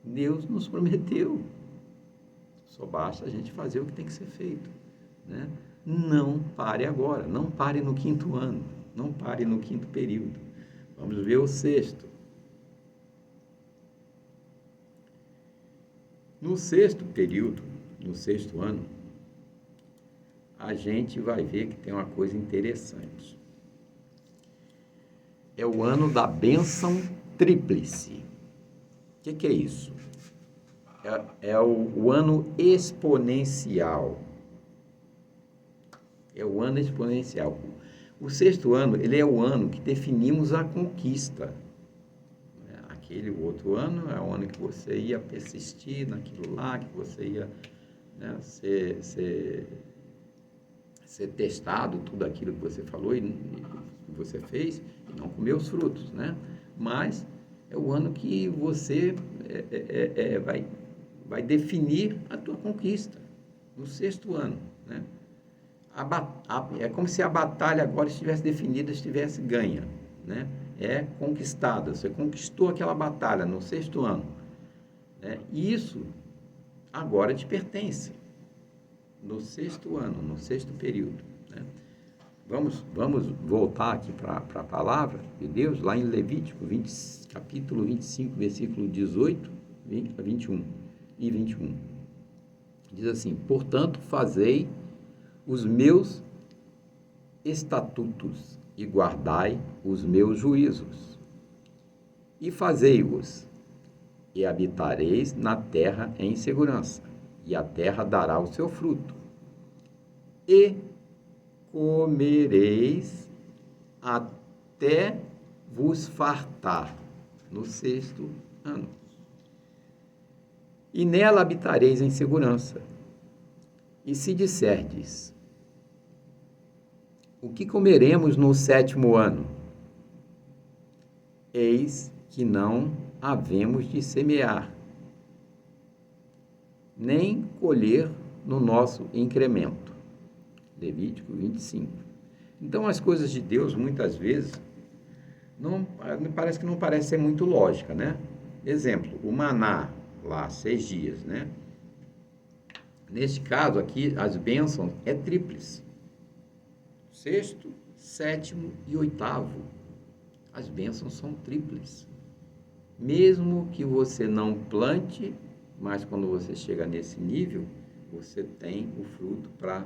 Deus nos prometeu. Só basta a gente fazer o que tem que ser feito, né? Não pare agora, não pare no 5º ano, não pare no 5º período. Vamos ver o 6º. No 6º período, no 6º ano, a gente vai ver que tem uma coisa interessante. É o ano da bênção tríplice. O que é isso? É o ano exponencial. É o ano exponencial. O 6º ano, ele é o ano que definimos a conquista. Aquele outro ano é o ano que você ia persistir naquilo lá, que você ia, né, ser testado, tudo aquilo que você falou e que você fez, e não comer os frutos, né? Mas é o ano que você vai definir a tua conquista, no 6º ano, né? É como se a batalha agora estivesse definida, estivesse ganha, né? É conquistada, você conquistou aquela batalha no 6º ano, né? E isso agora te pertence, no 6º ano, no 6º período, né? Vamos voltar aqui para a palavra de Deus, lá em Levítico, capítulo 25, versículo 18 a 21 e 21. Diz assim: portanto, fazei os meus estatutos e guardai os meus juízos, e fazei-os, e habitareis na terra em segurança, e a terra dará o seu fruto, e comereis até vos fartar no 6º ano. E nela habitareis em segurança. E se disserdes: o que comeremos no 7º ano? Eis que não havemos de semear, nem colher no nosso incremento. Levítico 25. Então, as coisas de Deus, muitas vezes, parece que não parece ser muito lógica, né? Exemplo, o maná, lá, 6 dias, né? Neste caso aqui, as bênçãos é tríplice. 6º, 7º e 8º. As bênçãos são tríplices. Mesmo que você não plante, mas quando você chega nesse nível, você tem o fruto para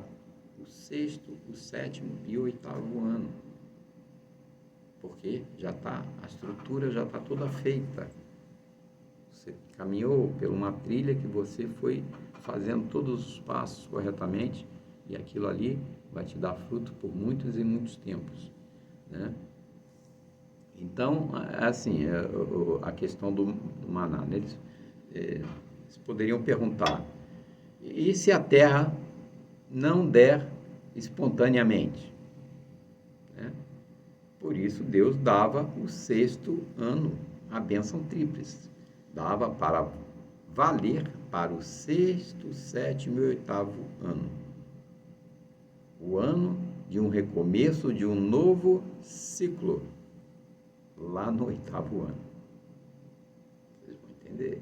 o 6º, o 7º e o 8º ano. Porque a estrutura já está toda feita. Você caminhou por uma trilha que você foi fazendo todos os passos corretamente, e aquilo ali vai te dar fruto por muitos e muitos tempos, né? Então, assim, a questão do maná, né? Eles poderiam perguntar: e se a terra não der espontaneamente? Né? Por isso, Deus dava o 6º ano, a bênção tríplice. Dava para valer para o 6º, 7º e 8º ano. O ano de um recomeço, de um novo ciclo, lá no 8º ano. Vocês vão entender.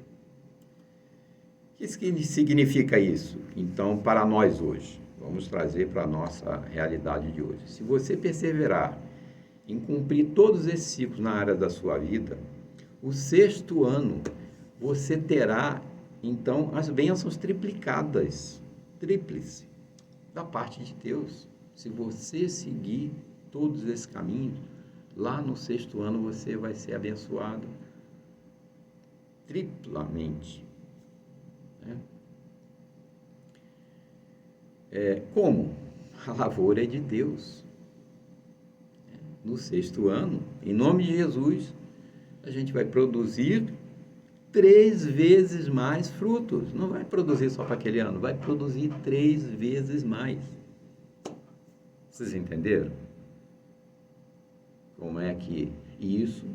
O que significa isso, então, para nós hoje? Vamos trazer para a nossa realidade de hoje. Se você perseverar em cumprir todos esses ciclos na área da sua vida, o 6º ano, você terá, então, as bênçãos triplicadas, tríplice, da parte de Deus. Se você seguir todos esses caminhos, lá no 6º ano você vai ser abençoado triplamente. Né? Como? A lavoura é de Deus. No 6º ano, em nome de Jesus, a gente vai produzir 3 vezes mais frutos. Não vai produzir só para aquele ano, vai produzir 3 vezes mais. Vocês entenderam? Como é que isso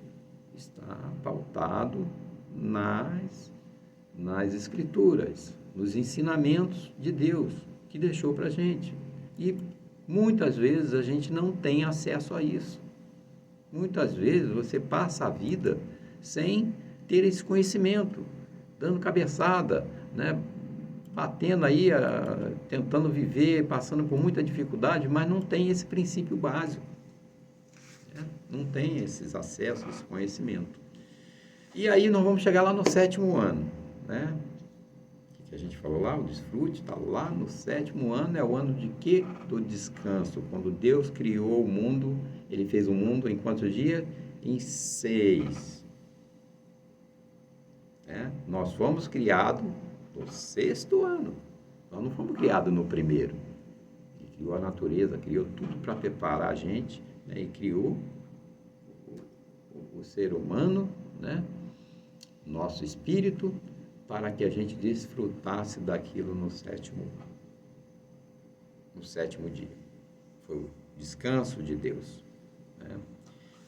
está pautado nas Escrituras, nos ensinamentos de Deus, que deixou para a gente. E muitas vezes a gente não tem acesso a isso. Muitas vezes você passa a vida sem ter esse conhecimento, dando cabeçada, né? Batendo aí, tentando viver, passando por muita dificuldade, mas não tem esse princípio básico. Né? Não tem esses acessos, esse conhecimento. E aí nós vamos chegar lá no 7º ano, né? O que a gente falou lá? O desfrute está lá no 7º ano. É o ano de quê? Do descanso. Quando Deus criou o mundo, Ele fez o mundo em quantos dias? Em 6. Nós fomos criados no 6º ano. Nós não fomos criados no 1º. Ele criou a natureza, criou tudo para preparar a gente, né? E criou o ser humano, né? Nosso espírito, para que a gente desfrutasse daquilo no 7º ano. No 7º dia. Foi o descanso de Deus. Né?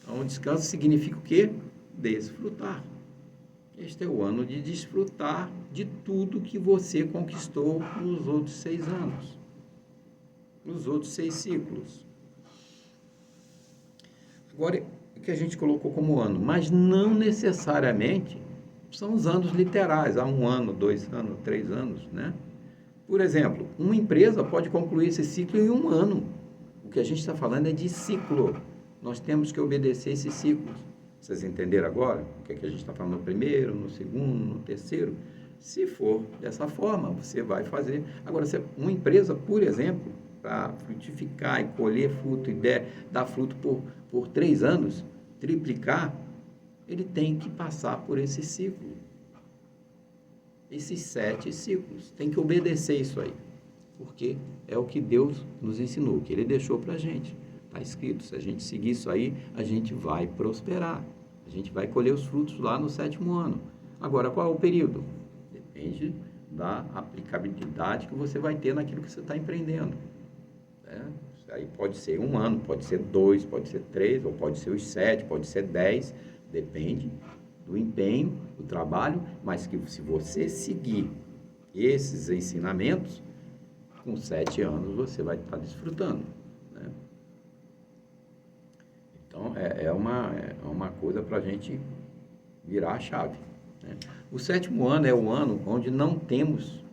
Então, o descanso significa o quê? Desfrutar. Este é o ano de desfrutar de tudo que você conquistou nos outros 6 anos. Nos outros 6 ciclos. Agora, o que a gente colocou como ano, mas não necessariamente são os anos literais, há 1 ano, 2 anos, 3 anos, né? Por exemplo, uma empresa pode concluir esse ciclo em 1 ano. O que a gente está falando é de ciclo. Nós temos que obedecer esses ciclos. Vocês entenderam agora? O que a gente está falando no 1º, no 2º, no 3º? Se for dessa forma, você vai fazer. Agora, uma empresa, por exemplo, para frutificar e colher fruto e dar fruto por 3 anos, triplicar, ele tem que passar por esse ciclo. Esses 7 ciclos. Tem que obedecer isso aí. Porque é o que Deus nos ensinou, o que Ele deixou para a gente. Está escrito, se a gente seguir isso aí, a gente vai prosperar. A gente vai colher os frutos lá no 7º ano. Agora, qual é o período? Depende da aplicabilidade que você vai ter naquilo que você está empreendendo. Né? Isso aí pode ser 1 ano, pode ser 2, pode ser 3, ou pode ser os 7, pode ser 10. Depende do empenho, do trabalho, mas que se você seguir esses ensinamentos, com 7 anos você vai estar desfrutando. Né? Então, é uma coisa para a gente virar a chave. Né? O 7º ano é o ano onde não temos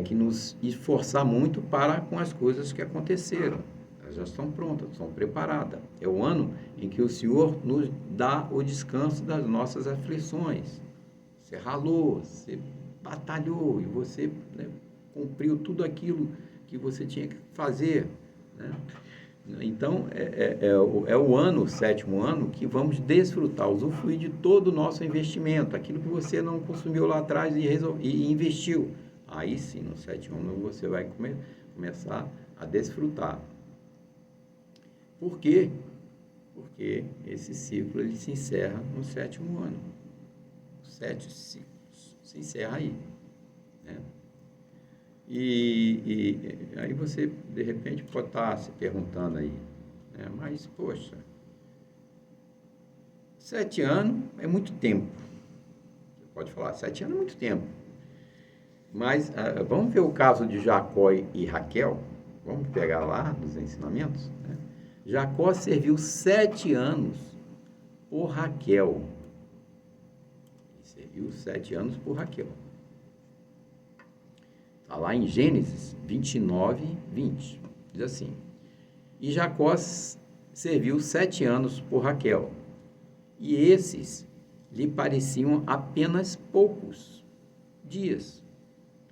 que nos esforçar muito para com as coisas que aconteceram. Elas já estão prontas, estão preparadas. É o ano em que o Senhor nos dá o descanso das nossas aflições. Você ralou, você batalhou e você, né, cumpriu tudo aquilo que você tinha que fazer. Né? Então, é o ano, o 7º ano, que vamos desfrutar, usufruir de todo o nosso investimento, aquilo que você não consumiu lá atrás e investiu. Aí sim, no 7º ano, você vai começar a desfrutar. Por quê? Porque esse ciclo ele se encerra no 7º ano. Os 7 ciclos se encerra aí. Né? E aí você, de repente, pode estar se perguntando aí, né? Mas, poxa, 7 anos é muito tempo. Você pode falar, 7 anos é muito tempo. Mas vamos ver o caso de Jacó e Raquel. Vamos pegar lá nos ensinamentos. Né? Jacó serviu 7 anos por Raquel. Serviu 7 anos por Raquel. Está lá em Gênesis 29, 20. Diz assim: E Jacó serviu 7 anos por Raquel, e esses lhe pareciam apenas poucos dias.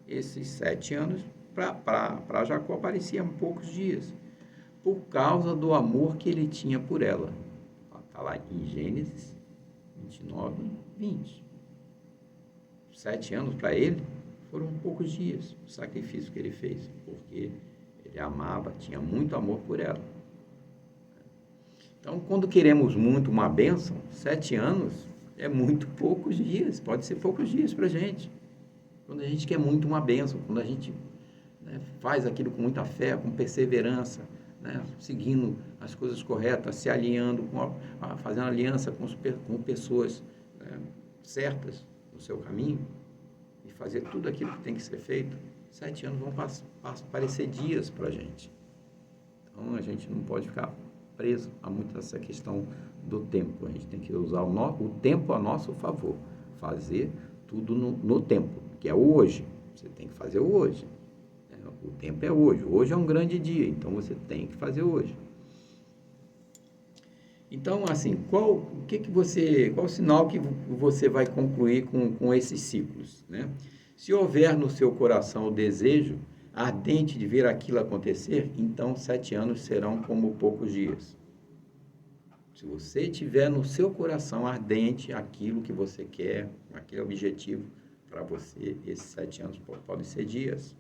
Esses 7 anos, para Jacó, pareciam poucos dias, por causa do amor que ele tinha por ela. Está lá em Gênesis 29, 20. 7 anos para ele foram poucos dias, o sacrifício que ele fez, porque ele amava, tinha muito amor por ela. Então, quando queremos muito uma bênção, 7 anos é muito poucos dias, pode ser poucos dias para a gente. Quando a gente quer muito uma bênção, quando a gente, né, faz aquilo com muita fé, com perseverança, né, seguindo as coisas corretas, se alinhando, fazendo aliança com pessoas, né, certas no seu caminho, e fazer tudo aquilo que tem que ser feito, 7 anos vão parecer dias para a gente. Então, a gente não pode ficar preso a muito essa questão do tempo. A gente tem que usar o tempo a nosso favor. Fazer tudo no tempo, que é o hoje. Você tem que fazer o hoje. O tempo é hoje. Hoje é um grande dia, então você tem que fazer hoje. Então, assim, qual o sinal que você vai concluir com esses ciclos, né? Se houver no seu coração o desejo ardente de ver aquilo acontecer, então 7 anos serão como poucos dias. Se você tiver no seu coração ardente aquilo que você quer, aquele objetivo para você, esses 7 anos podem ser dias.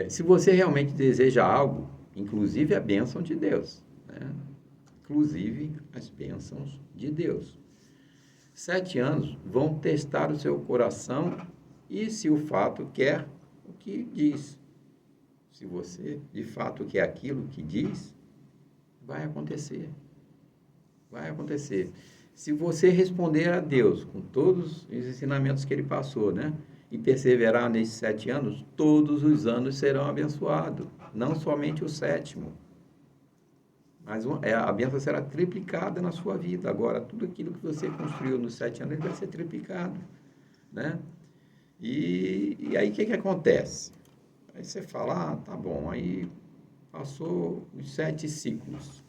Se você realmente deseja algo, inclusive a bênção de Deus, né? Inclusive as bênçãos de Deus. 7 anos vão testar o seu coração e se o fato quer o que diz. Se você de fato quer aquilo que diz, vai acontecer. Vai acontecer. Se você responder a Deus com todos os ensinamentos que Ele passou, né? E perseverar nesses 7 anos, todos os anos serão abençoados. Não somente o 7º. Mas a bênção será triplicada na sua vida. Agora, tudo aquilo que você construiu nos 7 anos vai ser triplicado. Né? E aí, o que acontece? Aí você fala, tá bom, aí passou os 7 ciclos.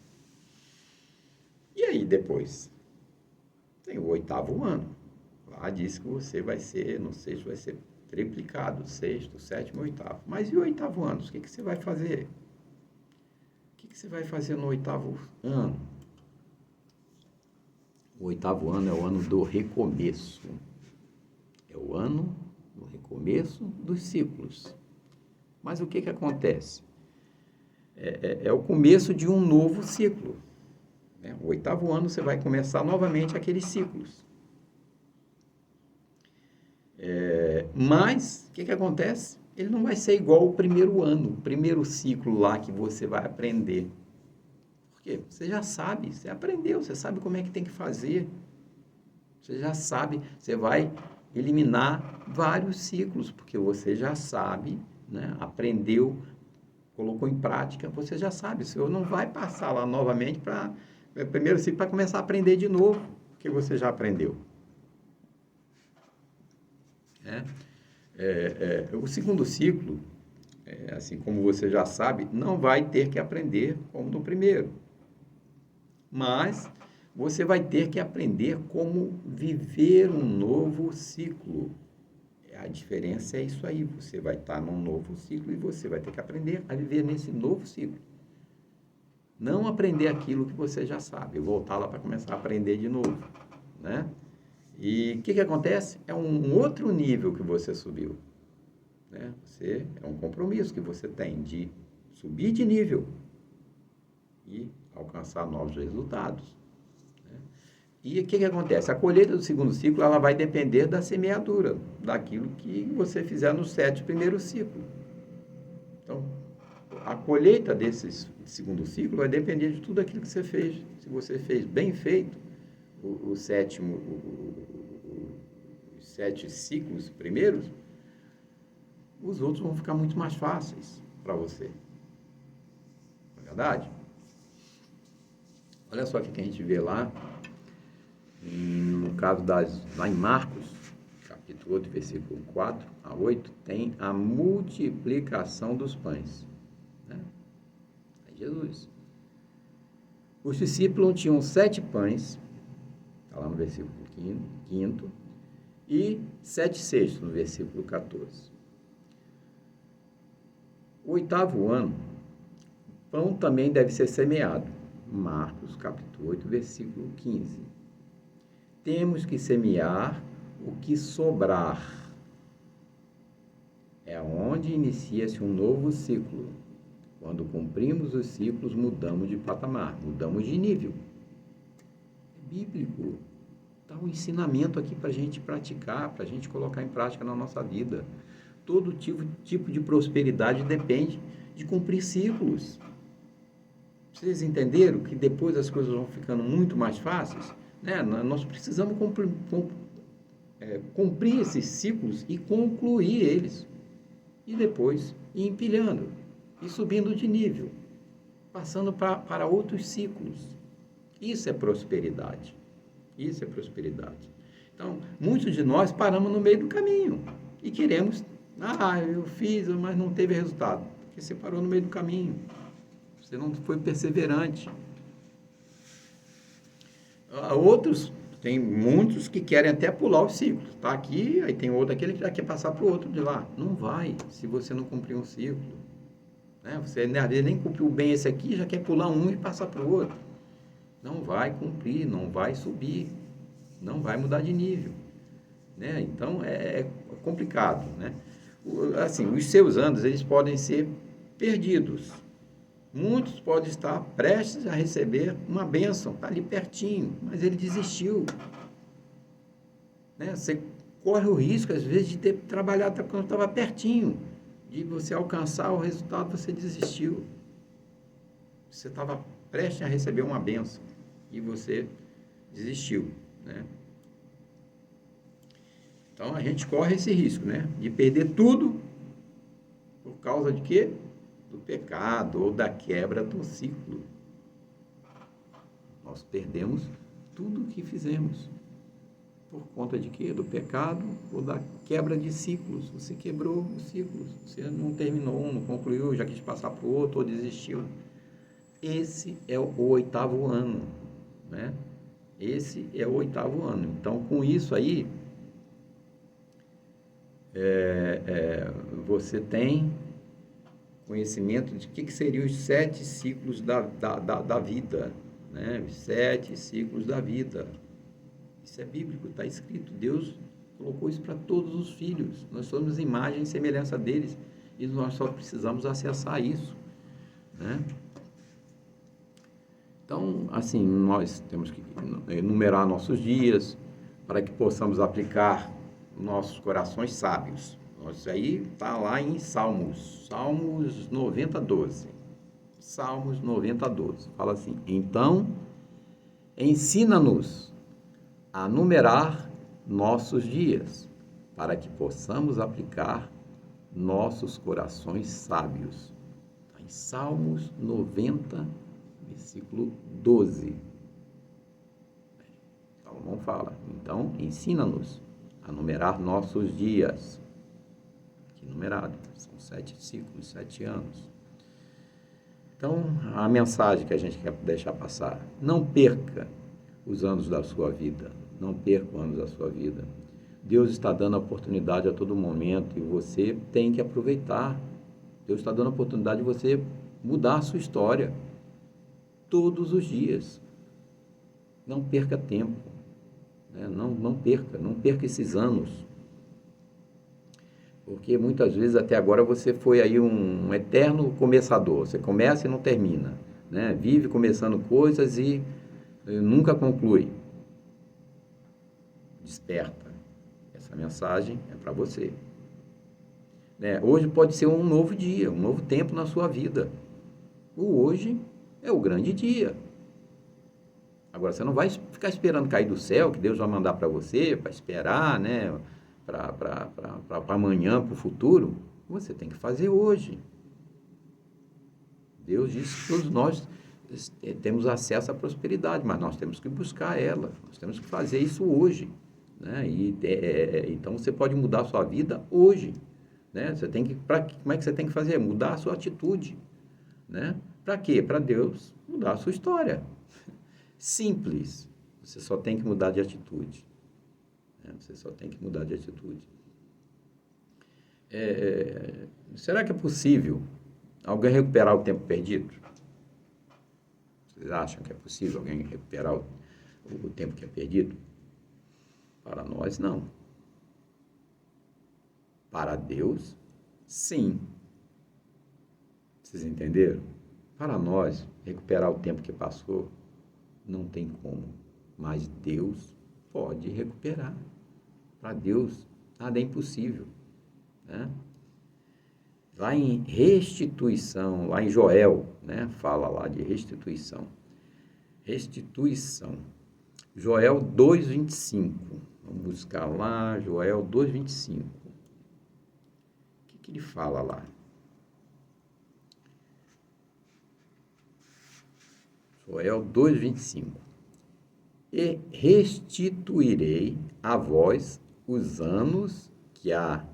E aí, depois? Tem o 8º ano. Lá diz que você vai ser, no sexto vai ser triplicado, sexto, sétimo, oitavo. Mas e o oitavo ano? O que você vai fazer? O que você vai fazer no oitavo ano? O oitavo ano é o ano do recomeço. É o ano do recomeço dos ciclos. Mas o que acontece? É o começo de um novo ciclo. Né? O oitavo ano você vai começar novamente aqueles ciclos. Mas, o que acontece? Ele não vai ser igual ao primeiro ano, o primeiro ciclo lá que você vai aprender. Por quê? Você já sabe, você aprendeu, você sabe como é que tem que fazer. Você já sabe, você vai eliminar vários ciclos, porque você já sabe, né? Aprendeu, colocou em prática, você já sabe. O senhor não vai passar lá novamente para o primeiro ciclo para começar a aprender de novo, porque você já aprendeu. O segundo ciclo, assim como você já sabe, não vai ter que aprender como no primeiro. Mas você vai ter que aprender como viver um novo ciclo. A diferença é isso aí, você vai estar num novo ciclo e você vai ter que aprender a viver nesse novo ciclo. Não aprender aquilo que você já sabe, voltar lá para começar a aprender de novo, né? E o que acontece? É um outro nível que você subiu, né? É um compromisso que você tem de subir de nível e alcançar novos resultados. E o que acontece? A colheita do segundo ciclo, ela vai depender da semeadura, daquilo que você fizer nos 7 primeiros ciclos. Então, a colheita desse segundo ciclo vai depender de tudo aquilo que você fez. Se você fez bem feito os 7 ciclos primeiros, os outros vão ficar muito mais fáceis para você. Não é verdade? Olha só o que a gente vê lá. No caso lá em Marcos, capítulo 8, versículo 4 a 8, tem a multiplicação dos pães. Né? É Jesus. Os discípulos tinham 7 pães, está lá no versículo 5, e 7 cestos, no versículo 14. O oitavo ano, o pão também deve ser semeado. Marcos, capítulo 8, versículo 15. Temos que semear o que sobrar. É onde inicia-se um novo ciclo. Quando cumprimos os ciclos, mudamos de patamar, mudamos de nível. É bíblico. Está um ensinamento aqui para a gente praticar, para a gente colocar em prática na nossa vida. Todo tipo de prosperidade depende de cumprir ciclos. Vocês entenderam que depois as coisas vão ficando muito mais fáceis? Né? Nós precisamos cumprir esses ciclos e concluir eles. E depois ir empilhando e subindo de nível, passando para outros ciclos. Isso é prosperidade. Isso é prosperidade. Então, muitos de nós paramos no meio do caminho e queremos, eu fiz, mas não teve resultado. Porque você parou no meio do caminho. Você não foi perseverante. Outros, tem muitos que querem até pular o ciclo. Está aqui, aí tem outro aquele que já quer passar para o outro de lá. Não vai, se você não cumprir um ciclo. Né? Você, às vezes, nem cumpriu bem esse aqui, já quer pular um e passar para o outro. Não vai cumprir, não vai subir, não vai mudar de nível. Né? Então, é complicado. Né? Assim, os seus anos, eles podem ser perdidos. Muitos podem estar prestes a receber uma bênção, está ali pertinho, mas ele desistiu. Né? Você corre o risco, às vezes, de ter trabalhado quando estava pertinho, de você alcançar o resultado, você desistiu. Você estava prestes a receber uma bênção e você desistiu. Né? Então, a gente corre esse risco, né? De perder tudo por causa de quê? Do pecado ou da quebra do ciclo. Nós perdemos tudo o que fizemos. Por conta de quê? Do pecado ou da quebra de ciclos. Você quebrou os ciclos. Você não terminou um, não concluiu, já quis passar para o outro ou desistiu. Esse é o oitavo ano. Né? Esse é o oitavo ano. Então, com isso aí, você tem conhecimento de que seriam os 7 ciclos da vida, né? Os 7 ciclos da vida. Isso é bíblico, está escrito. Deus colocou isso para todos os filhos. Nós somos imagem e semelhança deles e nós só precisamos acessar isso, né? Então, assim, nós temos que enumerar nossos dias para que possamos aplicar nossos corações sábios. Isso aí está lá em Salmos 90, 12. Salmos 90, 12. Fala assim: então, ensina-nos a numerar nossos dias, para que possamos aplicar nossos corações sábios. Está em Salmos 90, versículo 12. Salomão fala: então, ensina-nos a numerar nossos dias. Aqui numerado, são 7 ciclos, 7 anos. Então, a mensagem que a gente quer deixar passar: não perca os anos da sua vida. Não perca os anos da sua vida. Deus está dando a oportunidade a todo momento e você tem que aproveitar. Deus está dando a oportunidade de você mudar a sua história todos os dias. Não perca tempo, né? Não perca esses anos. Porque muitas vezes até agora você foi aí um eterno começador. Você começa e não termina, né? Vive começando coisas e nunca conclui. Desperta. Essa mensagem é para você. Né? Hoje pode ser um novo dia, um novo tempo na sua vida. O hoje é o grande dia. Agora, você não vai ficar esperando cair do céu, que Deus vai mandar para você, para esperar, né? Para amanhã, para o futuro. Você tem que fazer hoje. Deus disse que todos nós temos acesso à prosperidade, mas nós temos que buscar ela. Nós temos que fazer isso hoje. Né? Então, você pode mudar a sua vida hoje. Né? Como é que você tem que fazer? Mudar a sua atitude. Né? Para quê? Para Deus mudar a sua história. Simples. Você só tem que mudar de atitude. Né? Você só tem que mudar de atitude. Será que é possível alguém recuperar o tempo perdido? Vocês acham que é possível alguém recuperar o tempo que é perdido? Para nós, não. Para Deus, sim. Vocês entenderam? Para nós, recuperar o tempo que passou, não tem como. Mas Deus pode recuperar. Para Deus, nada é impossível. Né? Lá em restituição, lá em Joel, né? Fala lá de restituição. Restituição. Joel 2:25. Vamos buscar lá, Joel 2:25. O que ele fala lá? Joel 2:25. E restituirei a vós os anos que a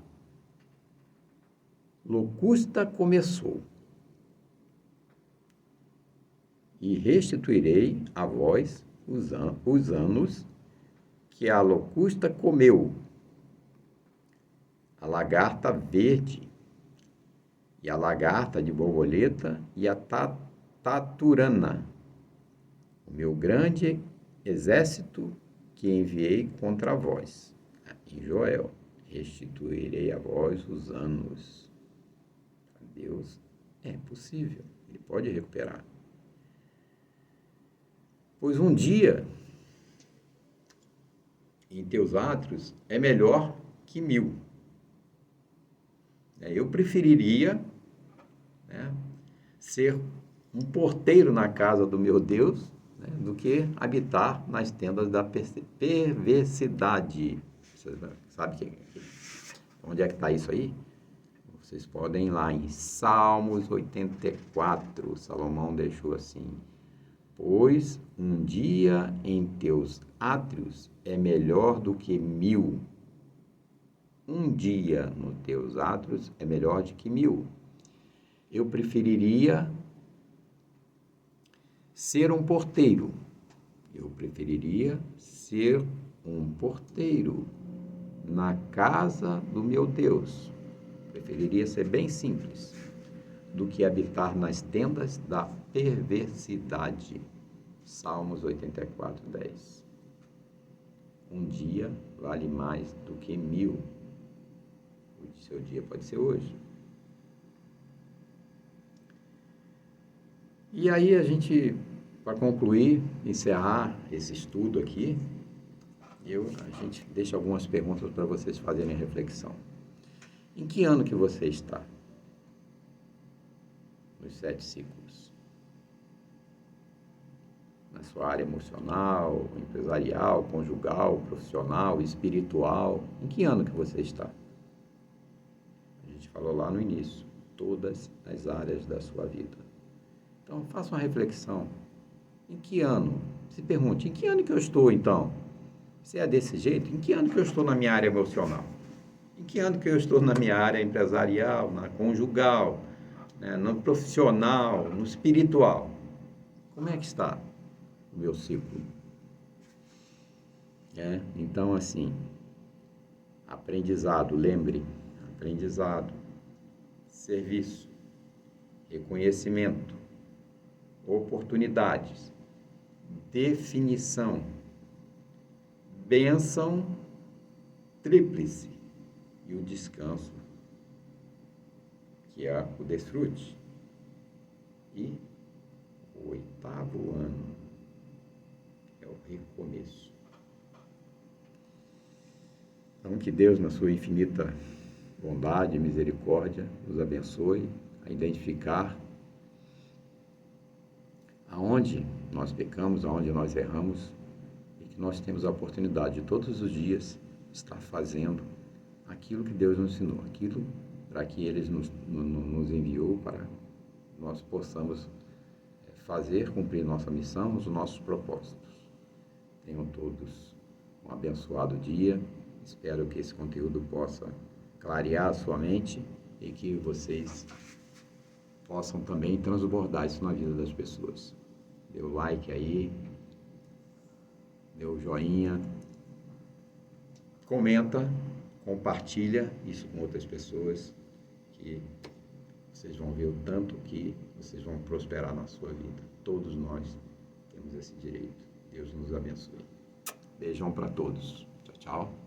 locusta começou. E restituirei a vós os anos que a locusta comeu, a lagarta verde, e a lagarta de borboleta, e a taturana, o meu grande exército que enviei contra vós. Em Joel, restituirei a vós os anos. Para Deus é possível, Ele pode recuperar. Pois um dia em teus átrios é melhor que 1000. Eu preferiria, né, ser um porteiro na casa do meu Deus, né, do que habitar nas tendas da perversidade. Você sabe onde é que está isso aí? Vocês podem ir lá em Salmos 84. Salomão deixou assim: pois um dia em teus átrios é melhor do que 1000. Um dia nos teus átrios é melhor do que 1000. Eu preferiria ser um porteiro. Eu preferiria ser um porteiro na casa do meu Deus. Preferiria ser bem simples do que habitar nas tendas da perversidade. Salmos 84, 10. Um dia vale mais do que 1000. O seu dia pode ser hoje. E aí a gente, para concluir, encerrar esse estudo aqui, a gente deixa algumas perguntas para vocês fazerem reflexão. Em que ano que você está? Nos 7 ciclos. Na sua área emocional, empresarial, conjugal, profissional, espiritual. Em que ano que você está? A gente falou lá no início, todas as áreas da sua vida. Então, faça uma reflexão. Em que ano? Se pergunte, em que ano que eu estou, então? Se é desse jeito, em que ano que eu estou na minha área emocional? Em que ano que eu estou na minha área empresarial, na conjugal, né, no profissional, no espiritual? Como é que está o meu ciclo? Então, assim, aprendizado, lembre, aprendizado, serviço, reconhecimento, oportunidades, definição, bênção tríplice e o descanso, que é o desfrute. E o 8º ano é o recomeço. Então, que Deus, na sua infinita bondade e misericórdia, nos abençoe a identificar aonde nós pecamos, aonde nós erramos, e que nós temos a oportunidade de todos os dias estar fazendo aquilo que Deus nos ensinou, aquilo para que Ele nos enviou para nós possamos fazer, cumprir nossa missão, os nossos propósitos. Tenham todos um abençoado dia. Espero que esse conteúdo possa clarear a sua mente e que vocês possam também transbordar isso na vida das pessoas. Dê o like aí, dê o joinha, comenta, compartilha isso com outras pessoas, que vocês vão ver o tanto que vocês vão prosperar na sua vida. Todos nós temos esse direito. Deus nos abençoe. Beijão para todos. Tchau, tchau.